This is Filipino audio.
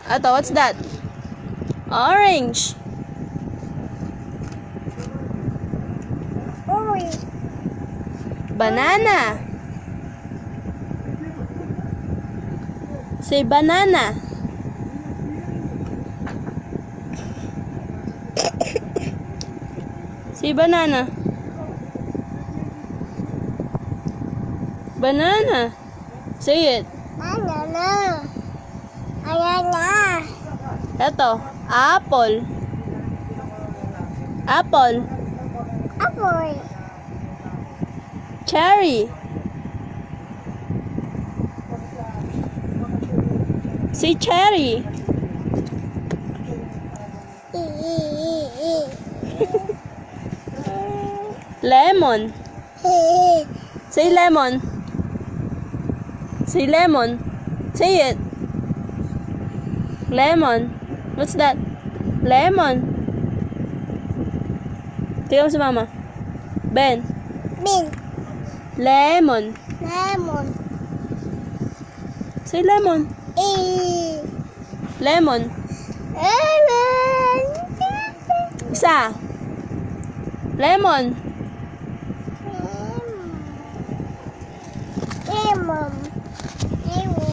Ato, what's that? Orange. Orange. Banana. Say banana. Say banana. Banana. Say it. Banana. Banana. Eto, apple. Apple. Apple. Cherry. Say cherry. Lemon. Say lemon. Say lemon. Say it. Lemon. What's that? Lemon. Tingnan mo si mama. Ben. Bin. Lemon. Lemon. Say lemon. Lemon. Lemon. Isa. Lemon. Lemon.